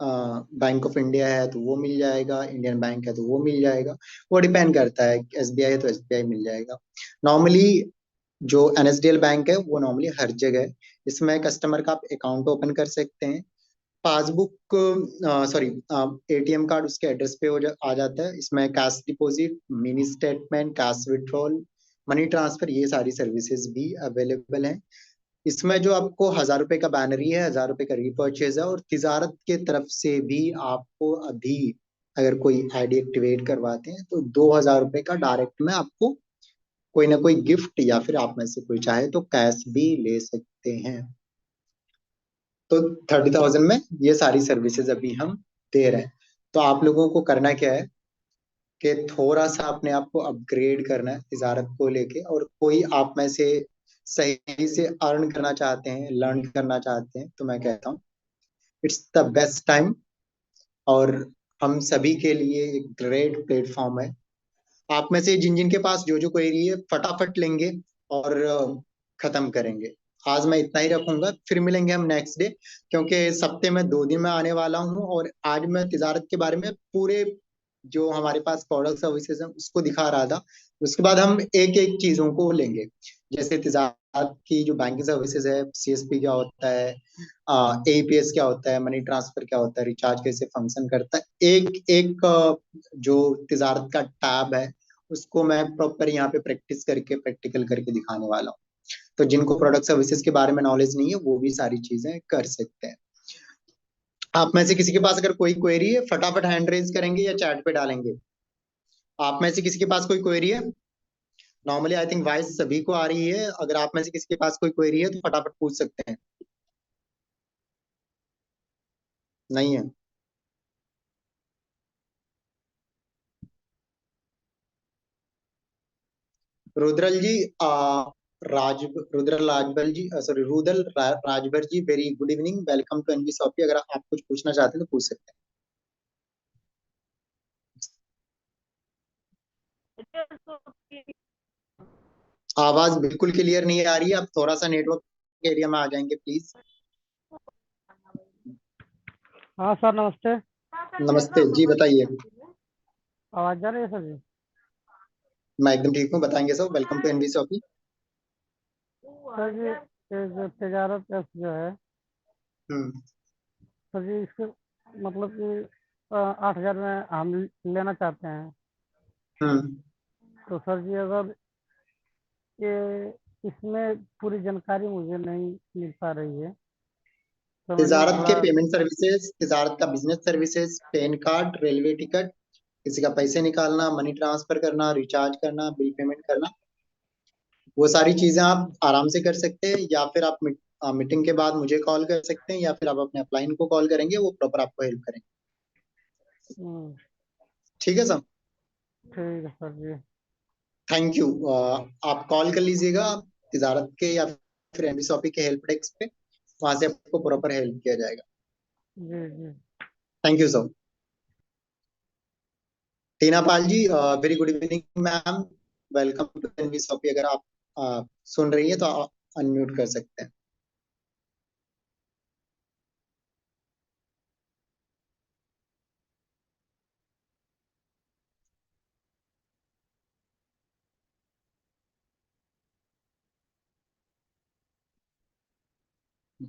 बैंक ऑफ इंडिया है तो वो मिल जाएगा, इंडियन बैंक है तो वो मिल जाएगा, वो डिपेंड करता है, एसबीआई है तो एसबीआई मिल जाएगा। नॉर्मली जो एनएसडीएल बैंक है वो नॉर्मली हर जगह है, इसमें कस्टमर का आप अकाउंट ओपन कर सकते हैं, पासबुक, सॉरी, एटीएम कार्ड उसके एड्रेस पे आ जाता है, इसमें cash deposit, mini statement, cash withdrawal, money transfer, ये सारी सर्विसेज भी अवेलेबल हैं। इसमें जो आपको 1,000 रुपए का बैनरी है, 1,000 रुपए का रीपर्चेज है, और तिजारत के तरफ से भी आपको अभी अगर कोई आईडी एक्टिवेट करवाते हैं तो 2,000 रुपए का डायरेक्ट में आपको कोई ना कोई गिफ्ट, या फिर आप में से कोई चाहे तो कैश भी ले सकते हैं। तो 30,000 में ये सारी सर्विसेज अभी हम दे रहे हैं। तो आप लोगों को करना क्या है कि थोड़ा सा अपने आप को अपग्रेड करना है तिजारत को लेके, और कोई आप में से सही से अर्न करना चाहते हैं, लर्न करना चाहते हैं, तो मैं कहता हूँ इट्स द बेस्ट टाइम, और हम सभी के लिए एक ग्रेट प्लेटफॉर्म है। आप में से जिन जिन के पास जो जो क्वेरी है फटाफट लेंगे और खत्म करेंगे। आज मैं इतना ही रखूंगा, फिर मिलेंगे हम नेक्स्ट डे, क्योंकि इस हफ्ते में 2 दिन में आने वाला हूँ, और आज मैं तिजारत के बारे में पूरे जो हमारे पास प्रोडक्ट सर्विसेज है उसको दिखा रहा था। उसके बाद हम एक एक चीजों को लेंगे, जैसे तिजारत की जो बैंकिंग सर्विसेज है, सीएसपी क्या होता है, एपीएस क्या होता है, मनी ट्रांसफर क्या होता है, रिचार्ज कैसे फंक्शन करता है, एक एक जो तिजारत का टैब है उसको मैं प्रॉपर यहाँ पे प्रैक्टिस करके प्रैक्टिकल करके दिखाने वाला हूँ। तो जिनको प्रोडक्ट सर्विसेज के बारे में नॉलेज नहीं है वो भी सारी चीजें कर सकते हैं। आप में से किसी के पास अगर कोई क्वेरी है फटाफट हैंड रेज करेंगे या चैट पे डालेंगे? आप में से किसी के पास कोई क्वेरी है? नॉर्मली आई थिंक वॉइस सभी को आ रही है, अगर आप में से किसी के पास कोई क्वेरी है तो फटाफट पूछ सकते हैं। नहीं है? Rudral ji Rudra Lajbal ji, sorry Rudal Rajbhar ji, very good evening, welcome to NV Shoppy. अगर आप कुछ पूछना चाहते हैं तो पूछ सकते हैं। आवाज बिल्कुल क्लियर नहीं आ रही है, आप थोड़ा सा नेटवर्क एरिया में आ जाएंगे प्लीज। हाँ सर नमस्ते। नमस्ते जी, बताइए। आवाज जा रही है सर जी? मैं एकदम ठीक हूँ, बताएंगे सब। Welcome to NV Shoppy. Sir जी ये जो तजारत टेस्ट जो है हम्म। सर जी इसके मतलब कि 8,000 में हम लेना चाहते हैं। हम्म। तो सर जी अगर ये इसमें पूरी जानकारी मुझे नहीं मिल पा रही है, समझ में तिजारत के थोड़ा। पेमेंट सर्विसेज, तिजारत का business services, pan card, railway ticket, किसी का पैसे निकालना, मनी ट्रांसफर करना, रिचार्ज करना, बिल पेमेंट करना, वो सारी चीजें आप आराम से कर सकते हैं। या फिर आप मीटिंग के बाद मुझे कॉल कर सकते हैं, या फिर आप अपने अपलाइन को कॉल करेंगे, वो प्रॉपर आपको हेल्प करेंगे। हम्म, ठीक है सर? ठीक है सर जी। Thank you. आप कॉल कर लीजिएगा तिजारत के या फिर एमबी शॉपी के हेल्प डेस्क पे, वहां से आपको प्रॉपर हेल्प किया जाएगा। जी जी। Thank you sir. Tina Pal ji, very good evening ma'am, welcome to NV Shoppy. अगर आप सुन रही है तो अनम्यूट कर सकते हैं।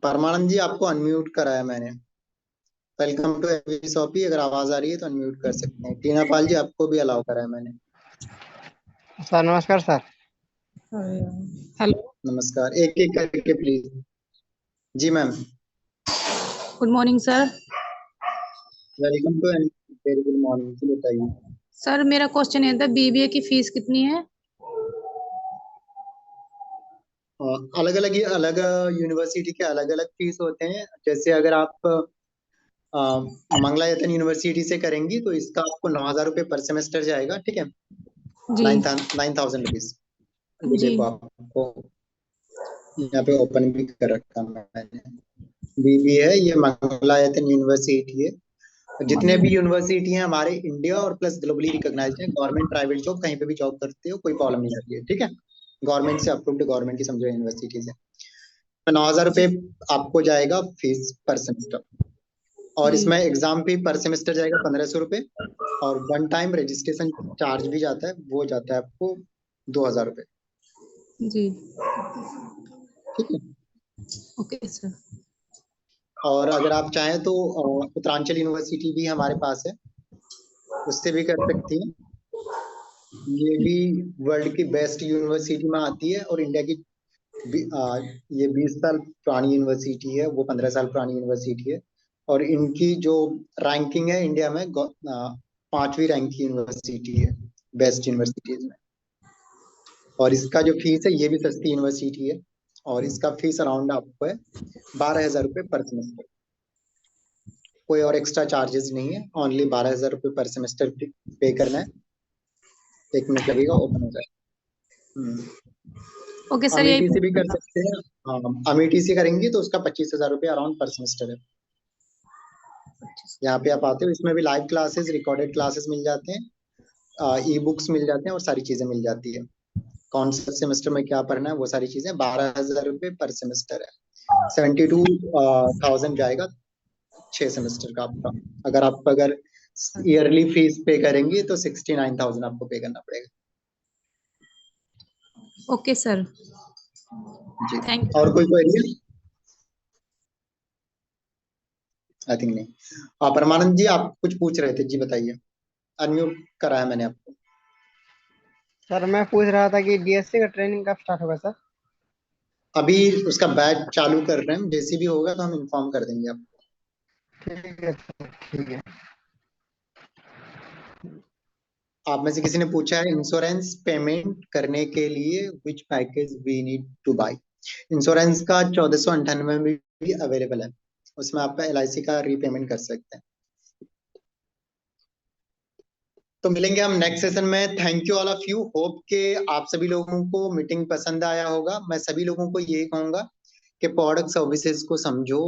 परमानंद जी, आपको अनम्यूट कराया मैंने। वेलकम टू एनवी शॉपी, अगर आवाज आ रही है तो अनम्यूट कर सकते हैं। टीना पाल जी, आपको भी अलाउ कराया मैंने। सर नमस्कार सर। हेलो, नमस्कार, एक एक करके प्लीज। जी ma'am. Good morning sir. Welcome to NV, very good morning जी, बताइए। सर मेरा क्वेश्चन ये था, बीबीए की फीस कितनी है? अलग अलग अलग यूनिवर्सिटी के अलग अलग फीस होते हैं। जैसे अगर आप मंगलायतन यूनिवर्सिटी से करेंगी तो इसका आपको 9,000 रुपये पर सेमेस्टर जाएगा, ठीक है। जी 9,000 रुपीज। ये जी। देखो, आपको यहाँ पे ओपन भी कर रखा मैंने। बीबी है, ये मंगलायतन यूनिवर्सिटी है। जितने भी यूनिवर्सिटी हैं हमारे इंडिया और प्लस ग्लोबली रिकॉग्नाइज्ड है, गवर्नमेंट प्राइवेट जॉब कहीं पे भी जॉब करते हो कोई प्रॉब्लम नहीं आती है, ठीक है। गवर्नमेंट से अप्रूव्ड, गवर्नमेंट की समझो यूनिवर्सिटीज है। तो 9,000 रुपये आपको जाएगा फीस पर सेमेस्टर। और जी इसमें एग्जाम फी पर सेमेस्टर जाएगा 1,500 रुपये। और वन टाइम रजिस्ट्रेशन चार्ज भी जाता है, वो जाता है आपको 2,000 रुपये, जी। ठीक है। Okay sir. और अगर आप चाहें तो उत्तरांचल यूनिवर्सिटी भी हमारे पास है, उससे भी कर सकती हैं। ये भी वर्ल्ड की बेस्ट यूनिवर्सिटी में आती है, और इंडिया की ये 20 साल पुरानी यूनिवर्सिटी है, वो 15 साल पुरानी यूनिवर्सिटी है। और इनकी जो रैंकिंग है इंडिया में 5वीं रैंक की यूनिवर्सिटी है बेस्ट यूनिवर्सिटीज में। और इसका जो फीस है ये भी सस्ती यूनिवर्सिटी है, और इसका फीस अराउंड आपको है 12,000 रुपये पर सेमेस्टर। कोई और एक्स्ट्रा चार्जेस नहीं है, ओनली 12,000 रुपये पर सेमेस्टर पे करना है। 1 मिनट लगेगा, ओपन हो जाए। ओके सर, यही अमेठी से भी पूछना कर था। सकते हैं। हाँ, अमेठी से करेंगी तो उसका 25,000 रुपये अराउंड पर सेमेस्टर है। यहाँ पे आप आते हो, इसमें भी लाइव क्लासेस, रिकॉर्डेड क्लासेस मिल जाते हैं, ई बुक्स मिल जाते हैं, और सारी चीजें मिल जाती है। कौन से सेमेस्टर में क्या पढ़ना है वो सारी चीजें। 12,000 रुपये पर सेमेस्टर है। 72,000 जाएगा 6 सेमेस्टर का आपका। अगर ईयरली फीस पे करेंगी तो 69,000 आपको पे करना पड़ेगा। ओके सर, जी। थैंक यू और सर। कोई क्वेरी है? आई थिंक नहीं। परमानंद जी, आप कुछ पूछ रहे थे जी, बताइए। अनम्यूट कराया मैंने आपको। सर मैं पूछ रहा था कि डीएससी का ट्रेनिंग कब स्टार्ट होगा सर? अभी उसका बैच चालू कर रहे हैं, जैसे भी होगा तो हम इन्फॉर्म कर देंगे आपको। ठीक है सर, ठीक है। आप में से किसी ने पूछा है इंश्योरेंस पेमेंट करने के लिए which package we need to buy. Insurance का 1498 में भी अवेलेबल है, उसमें आप LIC का रीपेमेंट कर सकते हैं। तो मिलेंगे हम नेक्स्ट सेशन में। Thank you all of you. Hope के आप सभी लोगों को मीटिंग पसंद आया होगा। मैं सभी लोगों को ये कहूंगा कि प्रोडक्ट सर्विसेज को समझो।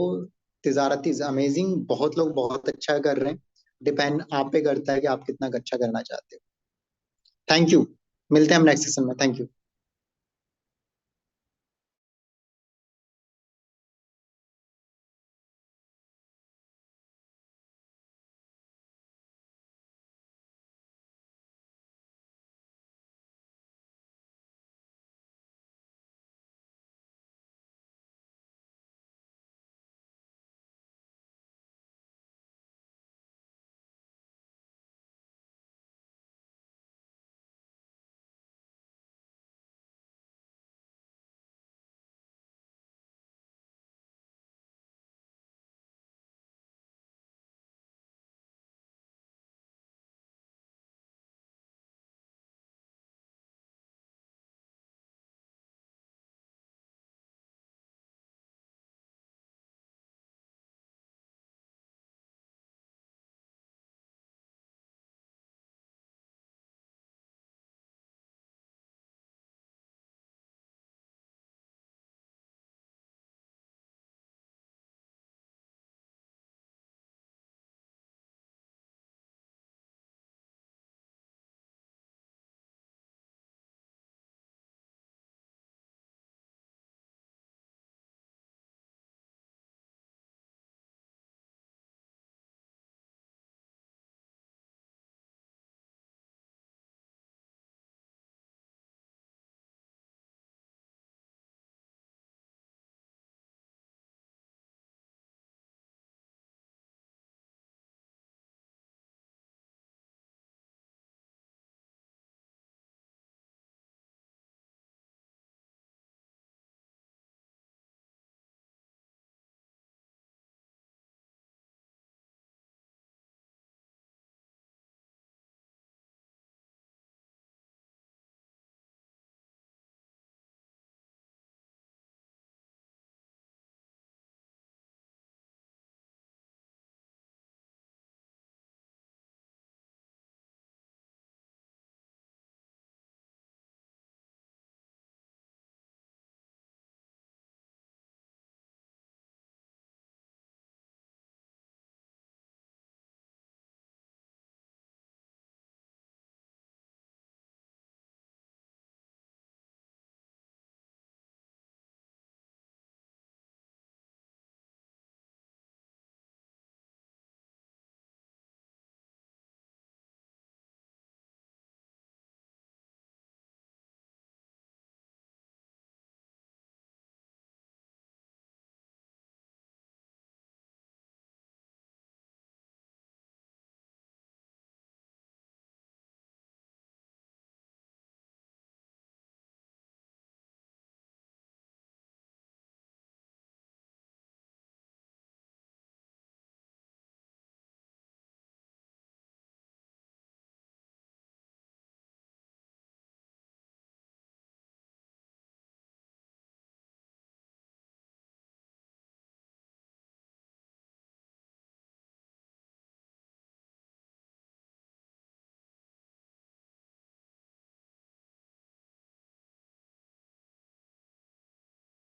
तिजारत इज अमेजिंग, बहुत लोग बहुत अच्छा कर रहे हैं। डिपेंड आप पे करता है कि आप कितना अच्छा करना चाहते हो। Thank you. मिलते हैं हम नेक्स्ट सेशन में। Thank you.